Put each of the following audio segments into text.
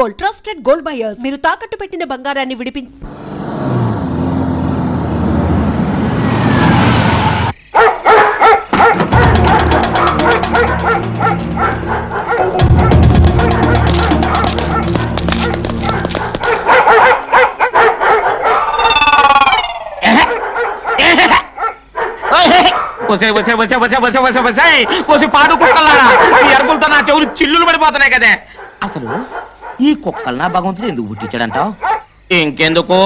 Gold, trusted gold buyers. మీరు తాకట్టు పెట్టిన బంగారాన్ని విడిపించి పాడు కుక్కలారా ఈ అరుపులతో నా చెవులు చిల్లులు పడిపోతున్నాయి కదే. అసలు ఈ కుక్కలు నా భగవంతుడు ఎందుకు పుట్టించాడంటావు? ఇంకెందుకు,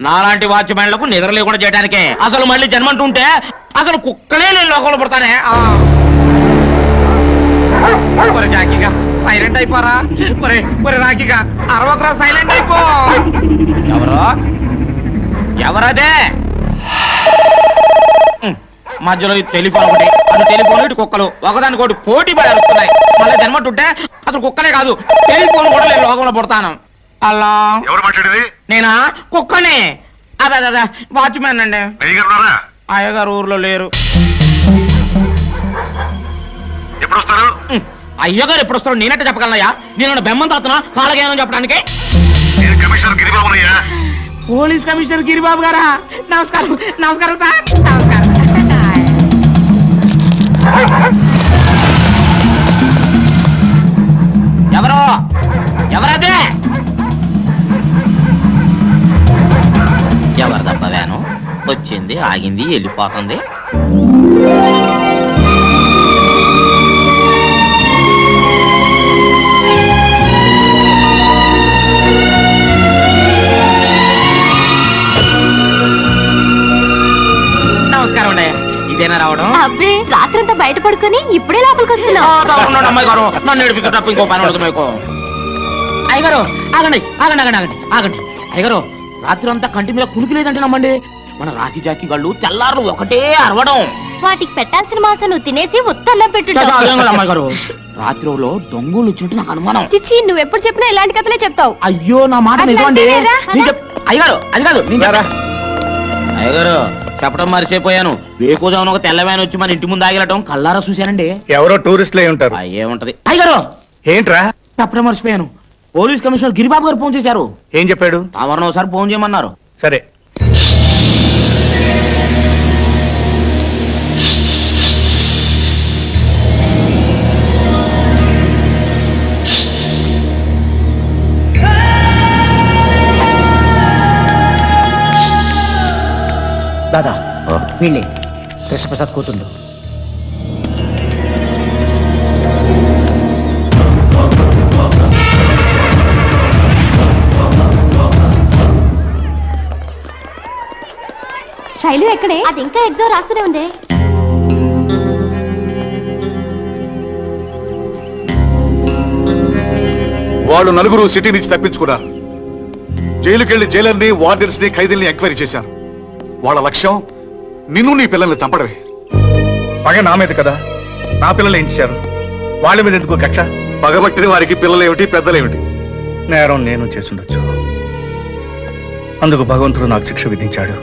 నాలాంటి వాచ్మెన్లకు నిద్ర లేకుండా చేయడానికే. అసలు మళ్ళీ జన్మంటుంటే అసలు కుక్కలే నేను లోకంలో పుడతానే. రాఖీగా సైలెంట్ అయిపోరా. రాఖీగా అరవకరా, సైలెంట్ అయిపో. ఎవరదే మధ్యలో టెలిఫోన్ ఒకటి, అది టెలిఫోన్ ఇటు కుక్కలు ఒకదానికోటి పోటీ పడి అరుస్తున్నాయి. మళ్ళీ జన్మంటుంటే అసలు కుక్కలే కాదు, టెలిఫోన్ కూడా నేను లోకంలో పుడతాను. అలా నేనా కుక్కనే. అదే వాచ్మెన్ అండి. అయ్యగారు ఊర్లో లేరు. అయ్యగారు ఎప్పుడు వస్తారు నేనంటే చెప్పగలనయ్యా? నేను బెమ్మం తాతున్నా కాలగేమని చెప్పడానికి. పోలీస్ కమిషనర్ గిరిబాబు గారా? నమస్కారం. నమస్కారం సార్. నమస్కారం. ఎవరో ఎవరదే? ఎవరిదబ్బ వ్యాను? వచ్చింది, ఆగింది, వెళ్ళిపోతుంది. నమస్కారం అండి. ఇదేనా రావడం? అబ్బే, రాత్రంతా బయట పడుకొని ఇప్పుడే లోపలికి వస్తున్నావు. అమ్మాయి గారు నన్ను ఏడిపి తప్ప ఇంకో పని ఉండదు మీకు. అయ్యగారు ఆగండి ఆగండి ఆగండి ఆగండి ఆగండి. అయ్యగారు రాత్రి అంతా కంటి మీద కునికి లేదంటే నమ్మండి. మన రాఖీ జాకీ గళ్ళు తెల్లారు ఒకటే అరవడం. వాటికి పెట్టాల్సిన మాసం నువ్వు తినేసి ఉత్తర్లో పెట్టు. అమ్మాయి గారు రాత్రిలో దొంగలు వచ్చినట్టు నాకు అనుమానం. చిచ్చి, నువ్వు ఎప్పుడు చెప్పినా ఇలాంటి కథలే చెప్తావు. అయ్యో నా మాట నిజమండి. అయ్యగారు అది కాదు. అయ్యగారు చెప్పడం మర్చిపోయాను. వేకోజామున ఒక తెల్లవాయన వచ్చి మన ఇంటి ముందు ఆగిలటం కల్లారా చూశానండి. ఎవరో టూరిస్టులు అయి ఉంటారు. ఏముంటది అయ్యగారు? ఏంట్రా? చెప్పడం మర్చిపోయాను. పోలీస్ కమిషనర్ గిరిబాబు గారు ఫోన్ చేశారు. ఏం చెప్పాడు? తమరిని ఒకసారి ఫోన్ చేయమన్నారు. సరే. దాదా వీళ్ళే కృష్ణప్రసాద్ కూతుండు. శైలు ఎక్కడే? అది ఇంకా ఎగ్జామ్ రాస్తూనే ఉంది. వాళ్ళు నలుగురు సిటీ నుంచి తప్పించుకున్నారు. జైలుకెళ్లి జైలర్ని, వార్డెన్స్ ని, ఖైదీల్ని ఎంక్వైరీ చేశారు. వాళ్ళ లక్ష్యం నిన్ను, నీ పిల్లల్ని చంపడమే. పగ నా మీద కదా, నా పిల్లలు ఏం చేశారు? వాళ్ళ మీద ఎందుకు కక్ష? పగబట్టిన వారికి పిల్లలేమిటి, పెద్దలేమిటి? నేరం నేను చేసుండొచ్చు. అందుకు భగవంతుడు నాకు శిక్ష విధించాడు.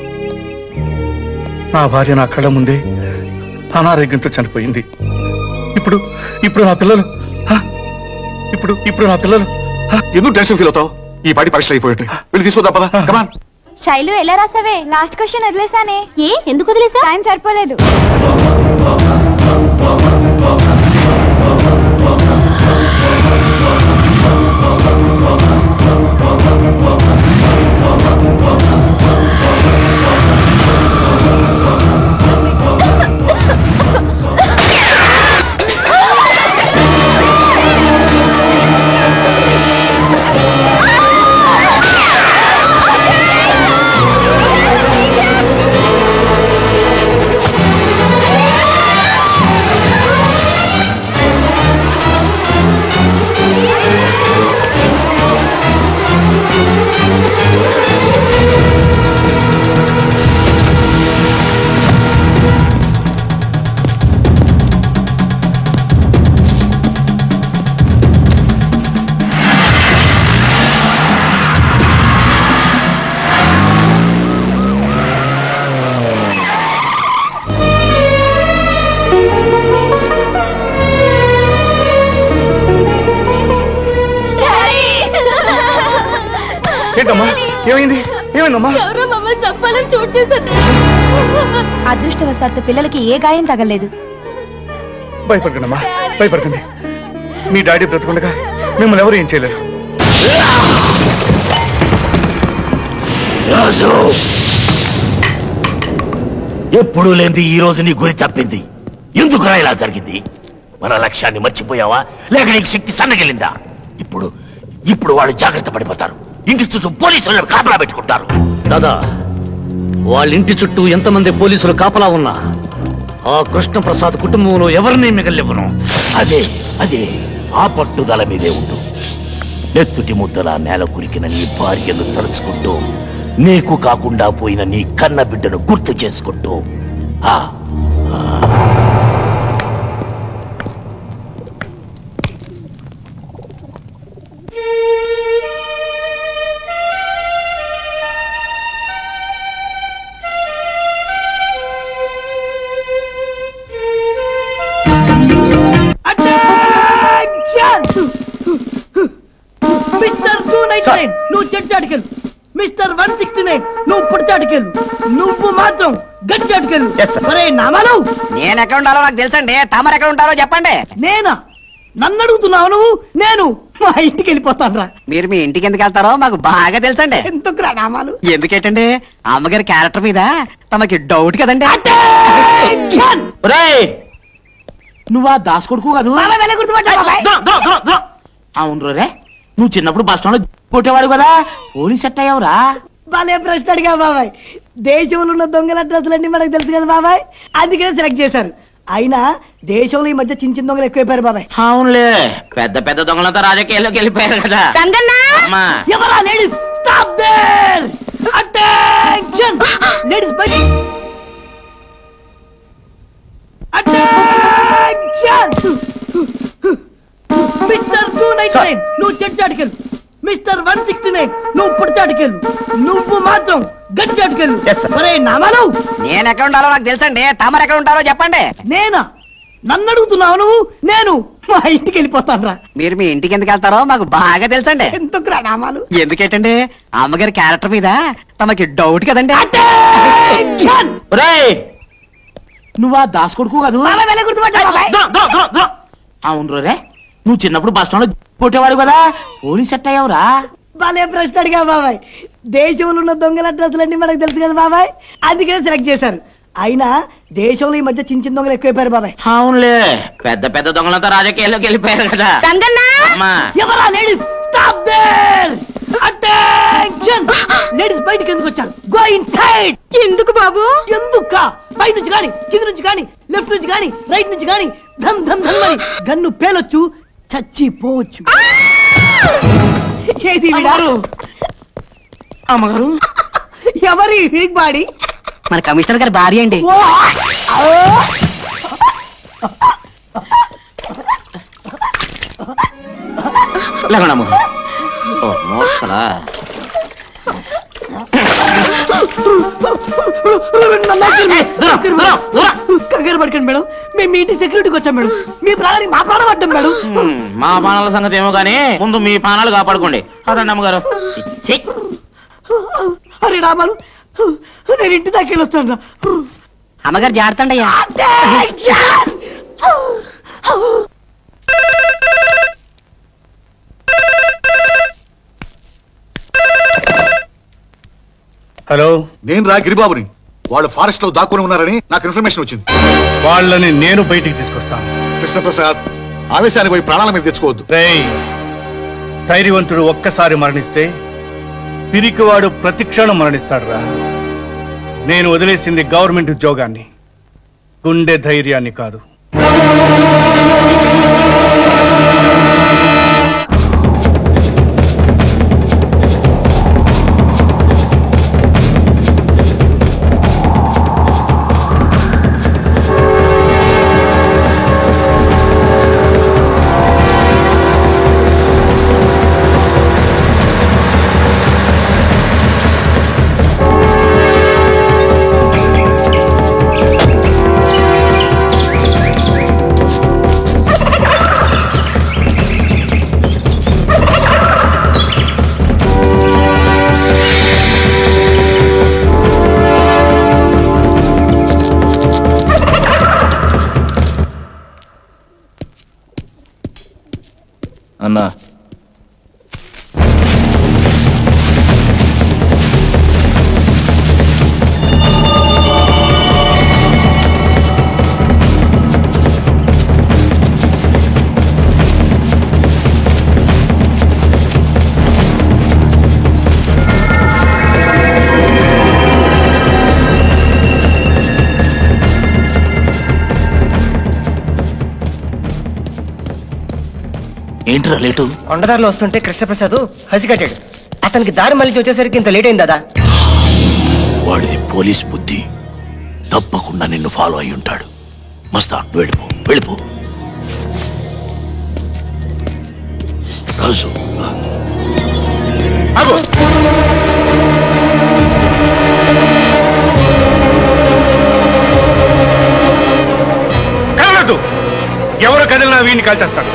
నా భార్య నా కళ్ళ ముందే అనారోగ్యంతో చనిపోయింది. ఇప్పుడు ఇప్పుడు నా పిల్లలు ఇప్పుడు నా పిల్లలు ఎందుకు టెన్షన్ ఫీల్ అవుతావు? ఈ పాటి పరీక్షలు అయిపోయాయి. వెళ్ళి తీసుకోదా పదా. కమాన్. శైలు ఎలా రాసావే? Last question వదిలేసానే. ఏ ఎందుకు వదిలేసా? టైం సరిపోలేదు. ఏంటమ్మా ఏమైంది ఏమైందమ్మా ఎవరో మమ్మల్ని చంపాలని చూడు చేశారు. అదృష్టవశాత్తు పిల్లలకి ఏ గాయం తగలేదు. భయపడకండి అమ్మా భయపడకండి. మీ డాడీ బ్రతుకుండగా మిమ్మల్ని ఎవరు ఏం చేయలేరు. రాజు ఎప్పుడు లేనిది ఈ రోజు నీ గురి తప్పింది. ఎందుకురా ఇలా జరిగింది? మన లక్ష్యాన్ని మర్చిపోయావా లేక నీకు శక్తి సన్నగిలిందా? ఇప్పుడు ఇప్పుడు వాళ్ళు జాగ్రత్త పడిపోతారు. ఇంటి చుట్టూ పోలీసులు కాపలా పెట్టుకుంటారు. దాదా వాళ్ళ ఇంటి చుట్టూ ఎంతమంది పోలీసులు కాపలా ఉన్నా ఆ కృష్ణప్రసాద్ కుటుంబంలో ఎవరిని మిగలివ్వను. అదే అదే ఆ పట్టుదల మీదే ఉండు. నెత్తుటి ముద్దలా నేల కురికిన నీ భార్యను తలుచుకుంటూ నీకు కాకుండా పోయిన నీ కన్న బిడ్డను గుర్తు చేసుకుంటూ ఆ మిస్టర్ 299 నువ్వు చెడ్చాటికెళ్ళు. మిస్టర్ 169 నువ్వు పుడిచాటికెళ్ళు. నువ్వు మాత్రం గడ్చాటికెళ్ళు. ఒరే నామాలు, నేను ఎక్కడ ఉండాలో నాకు తెలుసండి. తమరు ఎక్కడ ఉంటారో చెప్పండి. నేనా? నన్ను అడుగుతున్నావు నువ్వు? నేను మా ఇంటికి వెళ్ళిపోతాను రా. మీరు మీ ఇంటికి ఎందుకు వెళ్తారో మాకు బాగా తెలుసండి. ఎందుకురా నామాలు? ఎందుకేటండి అమ్మగారి క్యారెక్టర్ మీద తమకి డౌట్ కదండి. నువ్వా దాస్ కొడుకు కాదు? అవును రే, నువ్వు చిన్నప్పుడు బస్ స్టాండ్ లో కొట్టేవాడు కదా, పోలీస్ సెట్ అయ్యావురా. భలే ప్రశ్న అడిగా బాబాయ్. దేశంలో ఉన్న దొంగల అడ్రస్లన్నీ మనకు తెలుసు కదా బాబాయ్, అందుకనే సెలెక్ట్ చేశారు. అయినా దేశంలో ఈ మధ్య చిన్న చిన్న దొంగలు ఎక్కువైపోయారు బాబాయ్. అవునులే, పెద్ద పెద్ద దొంగలంతా రాజకీయాల్లోకి వెళ్ళిపోయారు కదా. ఎవరా ladies? Stop there! Attention! Ladies బయట! అటెన్షన్! మిస్టర్ 299 నువ్వు చెడ్చాటికెళ్ళు. మిస్టర్ 169 నువ్వు పుడిచాటికెళ్ళు. నువ్వు మాత్రం గడ్చాటికెళ్ళు. ఒరే నామాలు, నేను ఎక్కడ ఉండాలో నాకు తెలుసండి. తమరు ఎక్కడ ఉంటారో చెప్పండి. నేనా? నన్ను అడుగుతున్నావు నువ్వు? నేను మా ఇంటికి వెళ్ళిపోతాను రా. మీరు మీ ఇంటికి ఎందుకు వెళ్తారో మాకు బాగా తెలుసండి. ఎందుకురా నామాలు? ఎందుకేటండి అమ్మగారి క్యారెక్టర్ మీద తమకి డౌట్ కదండి. నువ్వా దాస్ కొడుకు కాదు? అవును రే, నువ్వు చిన్నప్పుడు బస్ స్టాండ్ లో కొట్టేవాడు కదా, పోలీస్ సెట్ అయ్యావురా. భలే ప్రశ్న అడిగా బాబాయ్. దేశంలో ఉన్న దొంగల అడ్రస్లన్నీ మనకు తెలుసు కదా బాబాయ్, అందుకనే సెలెక్ట్ చేశారు. అయినా దేశంలో ఈ మధ్య చిన్న చిన్న దొంగలు ఎక్కువైపోయారు బాబాయ్. అవునులే, పెద్ద పెద్ద దొంగలంతా రాజకీయాల్లోకి వెళ్ళిపోయారు కదా. ఎవరా ladies? Stop there! Attention! Ladies బయటికి ఎందుకు వచ్చారు? Go inside! ఎందుకు బాబు? ఎందుకా? పై నుంచి గాని, కింద నుంచి గాని, లెఫ్ట్ నుంచి గాని, రైట్ నుంచి గాని ధమ్ ధమ్ ధమ్ అని గన్ను పేలొచ్చు, చచ్చిపోవచ్చు. ఏది వీడారు? అమ్మగారు, ఎవరి వీక్ బాడీ? మన కమిషనర్ గారి భార్య అండి. లేకడమ్మ మోసలా కంగారు పడకండి మేడం, మేము మీ ఇంటి సెక్యూరిటీకి వచ్చాం మేడం. మీ ప్రాణాన్ని మా ప్రాణం పడ్డాం మేడం. మా ప్రాణాల సంగతి ఏమో గానీ ముందు మీ ప్రాణాలు కాపాడుకోండి. అదండి అమ్మగారు. అరే రామాలు, నేను ఇంటి దాకా వెళ్ళొస్తాను. అమ్మగారు జాగ్రత్త అండి. హలో, నేను రా గిరిబాబుని. వాళ్ళు ఫారెస్ట్ లో దాక్కుని ఉన్నారని నాకు ఇన్ఫర్మేషన్ వచ్చింది. వాళ్ళని నేను బయటికి తీసుకొస్తాను. కృష్ణప్రసాద్, ఆవేశానికి పోయి ప్రాణాల మీద తెచ్చుకోవద్దు. ధైర్యవంతుడు ఒక్కసారి మరణిస్తే పిరికివాడు ప్రతిక్షణం మరణిస్తాడు రా. నేను వదిలేసింది గవర్నమెంట్ ఉద్యోగాన్ని, గుండె ధైర్యాన్ని కాదు. ఏంట్రా లేటు? కొండదారిలో వస్తుంటే కృష్ణప్రసాద్ హసి కట్టాడు. అతనికి దారి మళ్ళీ వచ్చేసరికి ఇంత లేట్ అయింది దాదా. వాడిది పోలీస్ బుద్ధి. తప్పకుండా నిన్ను ఫాలో అయి ఉంటాడు. మస్తాన్ వెళ్ళిపో వెళ్ళిపో. రాజు కదలదు. ఎవరు కదిలినా వీడిని కాల్చేస్తాడు.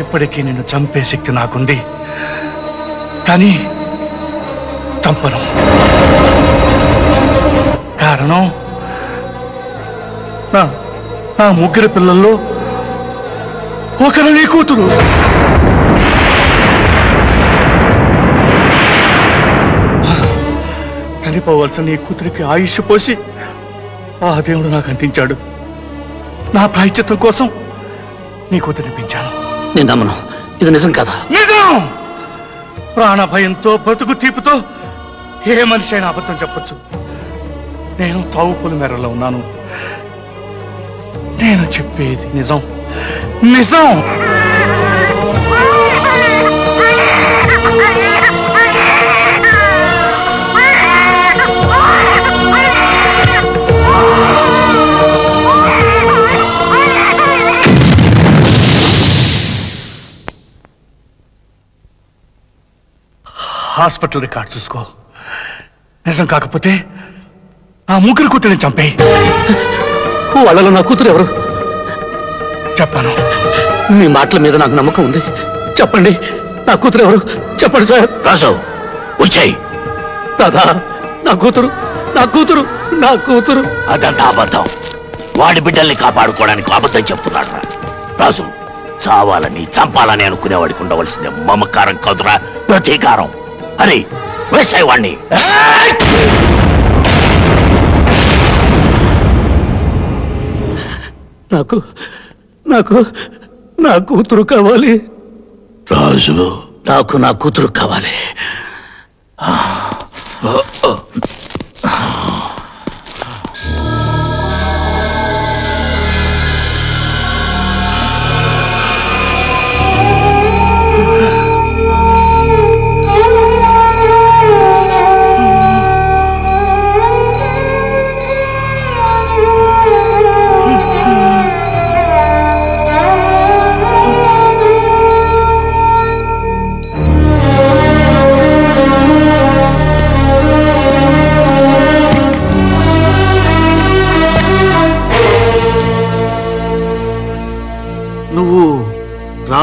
ఇప్పటికీ నిన్ను చంపే శక్తి నాకుంది, కానీ చంపను. కారణం నా ముగ్గురు పిల్లల్లో ఒకరు నీ కూతురు. చనిపోవలసిన నీ కూతురికి ఆయుష్ పోసి ఆ దేవుడు నాకు అందించాడు. నా ప్రాయశ్చిత్తం కోసం నీ కూతురినిపించాను. నేను నమ్మను, ఇది నిజం కదా? నిజం. ప్రాణ భయంతో బ్రతుకు తీపుతో ఏ మనిషి అయినా అబద్ధం చెప్పచ్చు. నేను చావు పులి మేరలో ఉన్నాను. నేను చెప్పేది నిజం, నిజం. హాస్పిటల్ రికార్డ్ చూసుకో. నిజం కాకపోతే ఆ ముగ్గురు కూతురిని చంపేయి. వాళ్ళలో నా కూతురు ఎవరు? చెప్పాను. మీ మాటల మీద నాకు నమ్మకం ఉంది. చెప్పండి, నా కూతురు ఎవరు? చెప్పండి సార్. రాజు వచ్చాయి. దాదా, నా కూతురు, నా కూతురు, నా కూతురు. అదంతా అబద్ధం. వాడి బిడ్డల్ని కాపాడుకోవడానికి అబద్ధం చెప్తున్నాడు. రాజు, చావాలని చంపాలని అనుకునేవాడికి ఉండవలసిందే మమకారం కాదురా, ప్రతీకారం. అరే వేసాయి వాణ్ణి. నాకు నాకు నా కూతురు కావాలి రాజు. నాకు నా కూతురు కావాలి.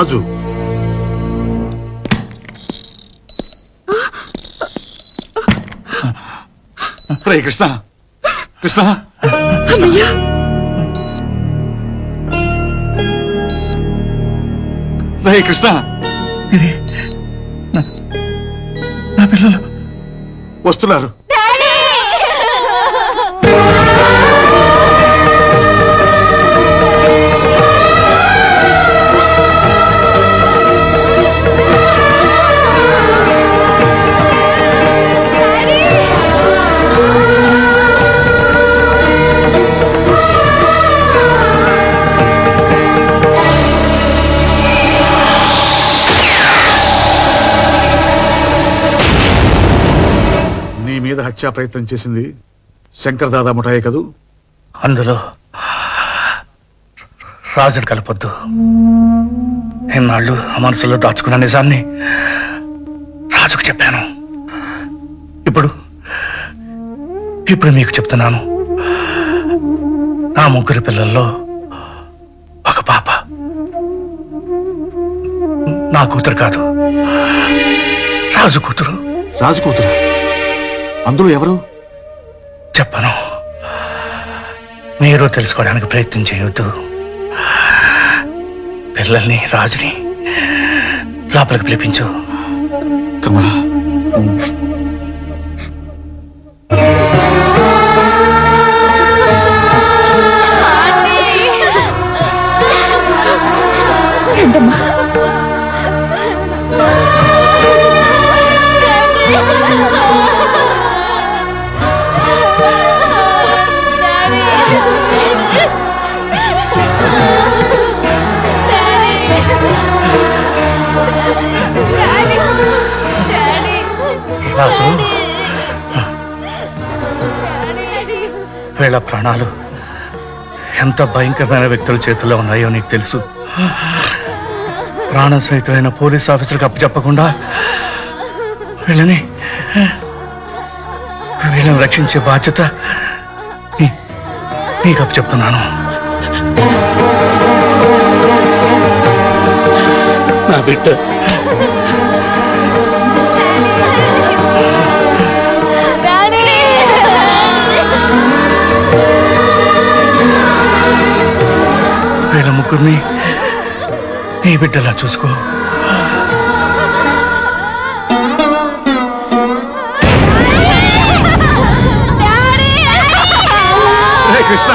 రాజు. రే కృష్ణ, కృష్ణ, రే కృష్ణ, నా పిల్లలు వస్తున్నారు. మీద హత్యా ప్రయత్నం చేసింది శంకర్ దాదా ముఠాయే కదూ? అందులో రాజును కలపొద్దు. ఎన్నాళ్ళు ఆ మనసులో దాచుకున్న నిజాన్ని రాజుకు చెప్పాను. ఇప్పుడు మీకు చెప్తున్నాను. నా 3 పిల్లల్లో ఒక పాప నా కూతురు కాదు, రాజు కూతురు. రాజు కూతురు? అందులో ఎవరు? చెప్పను. మీరు తెలుసుకోవడానికి ప్రయత్నం చేయొద్దు. పిల్లల్ని, రాజుని లోపలికి పిలిపించు. కమలా, రాజు, వీళ్ళ ప్రాణాలు ఎంత భయంకరమైన వ్యక్తుల చేతుల్లో ఉన్నాయో నీకు తెలుసు. ప్రాణ సహితమైన పోలీస్ ఆఫీసర్కి అప్పచెప్పకుండా వీళ్ళని రక్షించే బాధ్యత నీకు అప్పచెప్తున్నాను. నా బిడ్డ వీళ్ళ ముగ్గురిని నీ బిడ్డలా చూసుకో. కృష్ణ,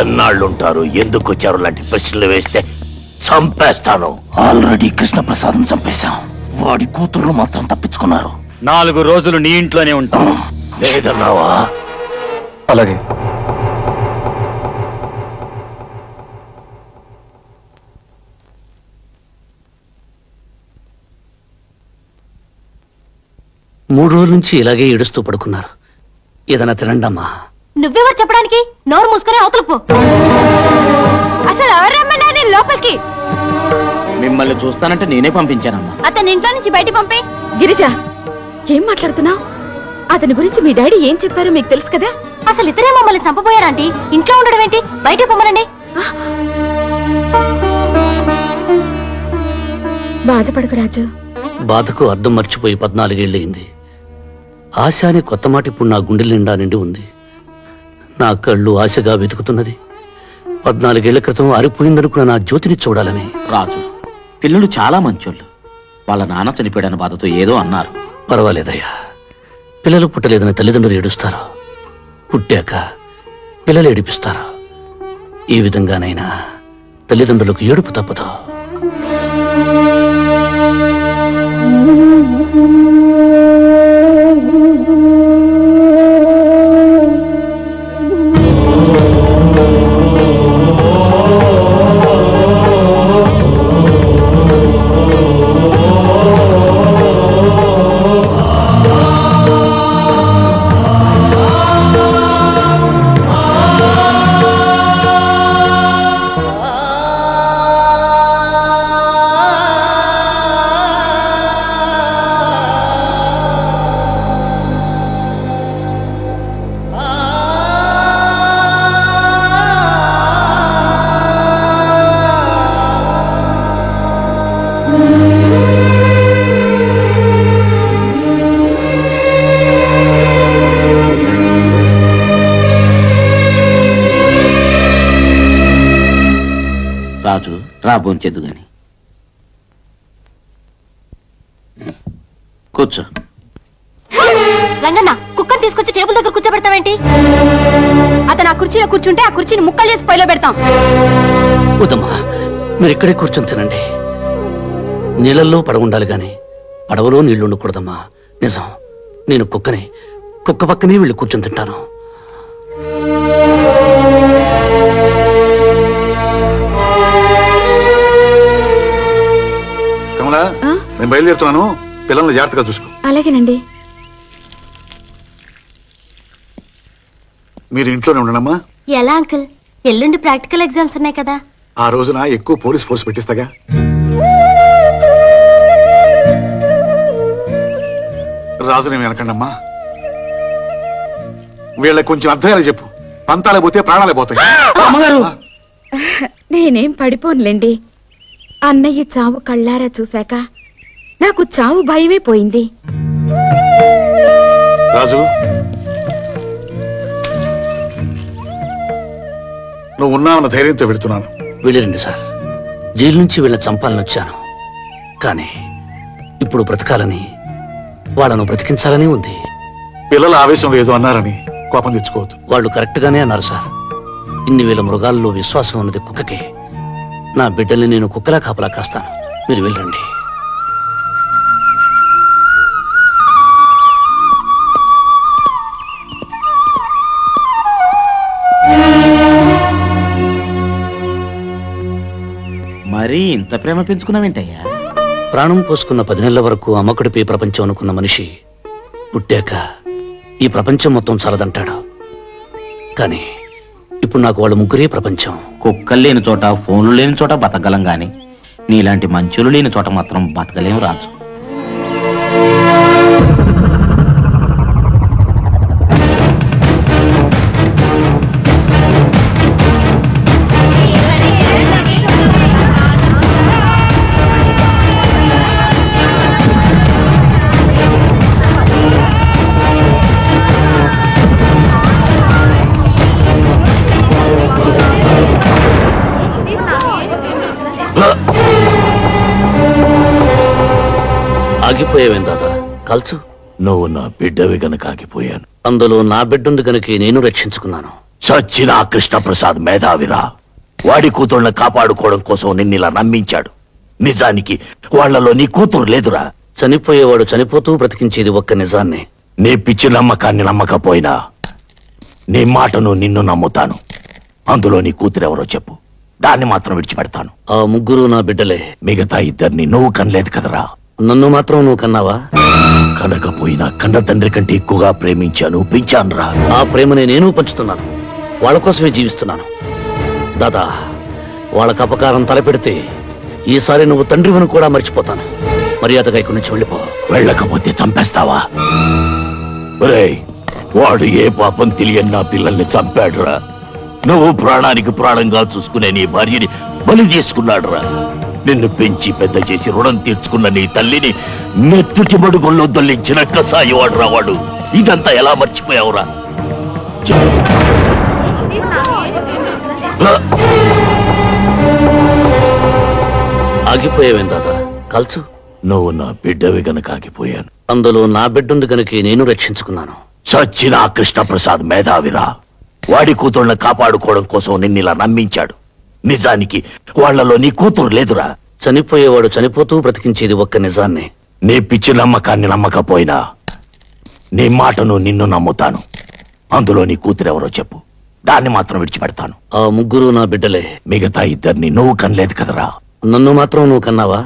ఎన్నాళ్ళుంటారు, ఎందుకు వచ్చారు లాంటి ప్రశ్నలు వేస్తే చంపేస్తాను. ఆల్రెడీ కృష్ణప్రసాదం చంపేశాం. వాడి కూతురు మాత్రం తప్పించుకున్నారు. 4 రోజులు నీ ఇంట్లోనే ఉంటాం. లేదన్నావా? అలాగే. మూడు రోజుల నుంచి ఇలాగే ఏడుస్తూ పడుకున్నారు. ఏదైనా తినండమ్మా. నువ్వెవరు చెప్పడానికి? నోరు మూసుకొని అవతలపు. అసలు ఎవరు రమ్మన్నా నేను లోపలికి? మిమ్మల్ని చూస్తానంటే నేనే పంపించానమ్మా. అతని ఇంట్లో నుంచి బయట పంపే. గిరిజ, ఏం మాట్లాడుతున్నావు? అతని గురించి మీ డాడీ ఏం చెప్పారో మీకు తెలుసు కదా. అసలు ఇతరే మమ్మల్ని చంపబోయారంటీ. ఇంట్లో ఉండడం ఏంటి? బయట పొమ్మనండి. బాధపడకు రాజు. బాధకు అర్థం మర్చిపోయి 14 ఏళ్ళయింది. ఆశ అనే కొత్త మాట ఇప్పుడు నా గుండెల నిండా నిండి ఉంది. నా కళ్ళు ఆశగా వెతుకుతున్నది 14 ఏళ్ల క్రితం ఆరిపోయిందనుకున్న నా జ్యోతిని చూడాలని. రాజు, పిల్లలు చాలా మంచోళ్ళు. వాళ్ళ నాన్న చనిపోయాడన్న బాధతో ఏదో అన్నారు. పర్వాలేదయ్యా. పిల్లలు పుట్టలేదని తల్లిదండ్రులు ఏడుస్తారు. పుట్టాక పిల్లలు ఏడిపిస్తారు. ఈ విధంగానైనా తల్లిదండ్రులకు ఏడుపు తప్పదు. రాజు రా భోంచేద్దు గాని కూర్చో. రంగన్న కుక్కను తీసుకొచ్చి టేబుల్ దగ్గర కూర్చోబెడతావేంటి? అతను ఆ కుర్చీలో కూర్చుంటే ఆ కుర్చీని ముక్కలు చేసి పొయ్యిలో పెడతాం. వద్దమ్మా, మీరు ఇక్కడే కూర్చొని తినండి. నీళ్ళల్లో పడవ ఉండాలి గాని పడవలో నీళ్లు ఉండకూడదమ్మా. నిజం, నేను కుక్కనే. కుక్క పక్కనే వెళ్ళి కూర్చొని తింటాను. కమలా, నేను బయలుదేరుతున్నాను. పిల్లల్ని జాగ్రత్తగా చూసుకో. అలాగేనండి. మీరు ఇంట్లోనే ఉండనమ్మా. ఎలా అంకుల్? ఎల్లుండి ప్రాక్టికల్ ఎగ్జామ్స్ ఉన్నాయి కదా. ఆ రోజున ఎక్కువ పోలీస్ ఫోర్స్ పెట్టిస్తాగా. రాజునేమి అనకండమ్మా. వీళ్ళకి కొంచెం అర్థమయ్యేలా చెప్పు. పంతాలే పోతే ప్రాణాలే పోతాయి. నేనేం పడిపోనులేండి. అన్నయ్య చావు కళ్ళారా చూశాక నాకు చావు భయమే పోయింది. రాజు, నువ్వు ఉన్నావన్న ధైర్యంతో పెడుతున్నాను. వెళ్ళిరండి సార్. జైలు నుంచి వీళ్ళని చంపాలని వచ్చాను, కానీ ఇప్పుడు బ్రతకాలని, వాళ్ళను బ్రతికించాలని ఉంది. పిల్లల ఆవేశం లేదు అన్నారని కోపం తెచ్చుకోవద్దు. వాళ్ళు కరెక్ట్ గానే అన్నారు సార్. ఇన్ని వేల మృగాల్లో విశ్వాసం ఉన్నది కుక్కకే. నా బిడ్డల్ని నేను కుక్కలా కాపలా కాస్తాను. మీరు వెళ్ళండి. మరి ఇంత ప్రేమ పెంచుకున్నావేంటయ్యా? ప్రాణం పోసుకున్న 10 నెలల వరకు అమ్మకుడిపై ప్రపంచం అనుకున్న మనిషి పుట్టాక ఈ ప్రపంచం మొత్తం చాలదంటాడు. కానీ ఇప్పుడు నాకు వాళ్ళు ముగ్గురే ప్రపంచం. కుక్కలు లేని చోట, ఫోన్లు లేని చోట బతకగలం గాని నీలాంటి మంచులు లేని చోట మాత్రం బతకలేం రాజు. ఆగిపోయావేం దాదా? కల్చు. నువ్వు నా బిడ్డవి గనక ఆగిపోయాను. అందులో నా బిడ్డుంది గనుక నేను రక్షించుకున్నాను. చచ్చిన కృష్ణప్రసాద్ మేధావిరా. వాడి కూతుళ్ళని కాపాడుకోవడం కోసం నిన్నిలా నమ్మించాడు. నిజానికి వాళ్లలో నీ కూతురు లేదురా. చనిపోయేవాడు చనిపోతూ బ్రతికించేది ఒక్క నిజాన్ని. నీ పిచ్చి నమ్మకాన్ని నమ్మకపోయినా నీ మాటను నిన్ను నమ్ముతాను. అందులో నీ కూతురెవరో చెప్పు, దాన్ని మాత్రం విడిచిపెడతాను. ఆ ముగ్గురు నా బిడ్డలే. మిగతా ఇద్దరిని నువ్వు కనలేదు కదరా. నన్ను మాత్రం నువ్వు కన్నావా? కనకపోయినా కన్న తండ్రి కంటే ఎక్కువగా ప్రేమించాను, పెంచానురా. ఆ ప్రేమని నేను పంచుతున్నాను. వాళ్ళ కోసమే జీవిస్తున్నాను. దాదా, వాళ్ళకు అపకారం తలపెడితే ఈసారి నువ్వు తండ్రివని కూడా మర్చిపోతాను. మర్యాదగా ఇక్కడి నుంచి వెళ్ళిపో. వెళ్ళకపోతే చంపేస్తావా? ఒరేయ్, వాడు ఏ పాపం తెలియని నా పిల్లల్ని చంపాడురా. నువ్వు ప్రాణానికి ప్రాణంగా చూసుకునే నీ భార్యని బలి చేసుకున్నాడురా. నిన్ను పెంచి పెద్ద చేసి రుణం తీర్చుకున్న నీ తల్లిని నెత్తుటి మడుగుల్లో దొల్లించిన కసాయివాడురా వాడు. ఇదంతా ఎలా మర్చిపోయావురా? ఆగిపోయావేం దాదా? కల్చు. నువ్వు నా బిడ్డవి గనక ఆగిపోయాను. అందులో నా బిడ్డుంది గనుక నేను రక్షించుకున్నాను. చచ్చిన కృష్ణప్రసాద్ మేధావిరా. వాడి కూతుళ్ళని కాపాడుకోవడం కోసం నిన్నిలా నమ్మించాడు. నిజానికి వాళ్లలో నీ కూతురు లేదురా. చనిపోయేవాడు చనిపోతూ బ్రతికించేది ఒక్క నిజాన్ని. నీ పిచ్చి నమ్మకాన్ని నమ్మకపోయినా నీ మాటను నిన్ను నమ్ముతాను. అందులో నీ కూతురెవరో చెప్పు, దాన్ని మాత్రం విడిచిపెడతాను. ఆ ముగ్గురు నా బిడ్డలే. మిగతా ఇద్దరిని నువ్వు కనలేదు కదరా. నన్ను మాత్రం నువ్వు కన్నావా?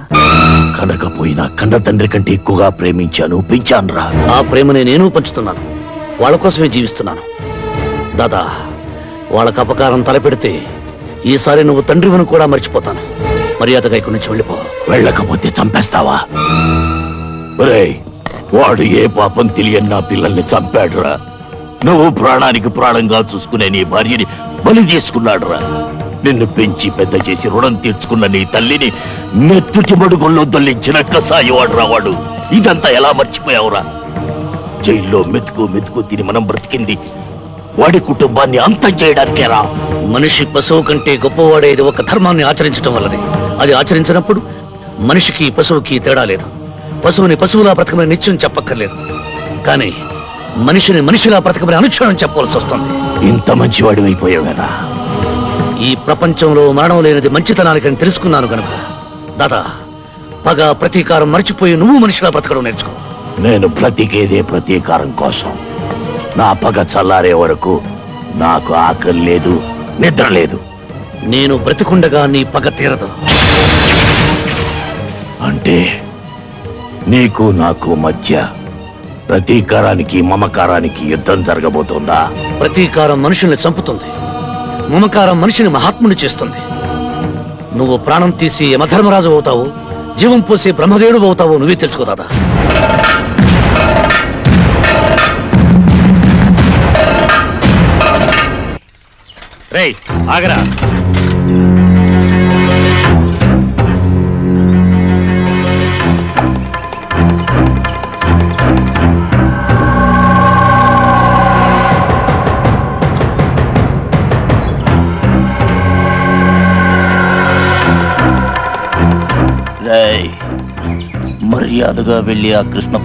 కనకపోయినా కన్న తండ్రి కంటే ఎక్కువగా ప్రేమించాను, పెంచానురా. ఆ ప్రేమని నేను పంచుతున్నాను. వాళ్ళ కోసమే జీవిస్తున్నాను. దాదా, వాళ్ళకు అపకారం తలపెడితే ఈసారి నువ్వు తండ్రివని కూడా మర్చిపోతాను. మర్యాదగా ఇక్కడి నుంచి వెళ్ళిపో. వెళ్ళకపోతే చంపేస్తావా? ఒరేయ్, వాడు ఏ పాపం తెలియని నా పిల్లల్ని చంపాడురా. నువ్వు ప్రాణానికి ప్రాణంగా చూసుకునే నీ భార్యని బలి చేసుకున్నాడురా. నిన్ను పెంచి పెద్ద చేసి రుణం తీర్చుకున్న నీ తల్లిని నెత్తుటి మడుగుల్లో దొల్లించిన కసాయివాడురా వాడు. ఇదంతా ఎలా మర్చిపోయావురా? జైల్లో మెతుకు మెతుకు తిని మనం బ్రతికింది వాడి కుటుంబాన్ని అంతం చేయడానికేరా. మనిషి పశువు కంటే గొప్పవాడేది ఒక ధర్మాన్ని ఆచరించడం వల్లనే. అది ఆచరించినప్పుడు మనిషికి పశువుకి తేడా లేదు. పశువుని పశువులా బ్రతకమని నిత్యం చెప్పక్కర్లేదు, కానీ మనిషిని మనిషిలా బ్రతకమని అనుక్షణం చెప్పవలసి వస్తుంది. ఇంత మంచివాడి అయిపోయావేనా? ఈ ప్రపంచంలో మరణం లేనిది మంచితనానికని తెలుసుకున్నాను కనుక దాదా, పగ ప్రతీకారం మర్చిపోయి నువ్వు మనిషిలా బ్రతకడం నేర్చుకో. నేను బ్రతికేదే ప్రతీకారం కోసం. నా పగ చల్లారే వరకు నాకు ఆకలి లేదు, నిద్ర లేదు. నేను బ్రతికుండగా నీ పగ తీరదు. అంటే నీకు నాకు మధ్య ప్రతీకారానికి మమకారానికి యుద్ధం జరగబోతోందా? ప్రతీకారం మనుషుల్ని చంపుతుంది, మమకారం మనిషిని మహాత్ముని చేస్తుంది. నువ్వు ప్రాణం తీసి యమధర్మరాజు అవుతావు, జీవం పోసి బ్రహ్మదేవుడు అవుతావు, నువ్వే తెలుసుకో దాదా. రేయ్ ఆగరా. మర్యాదగా వెళ్ళి ఆ కృష్ణ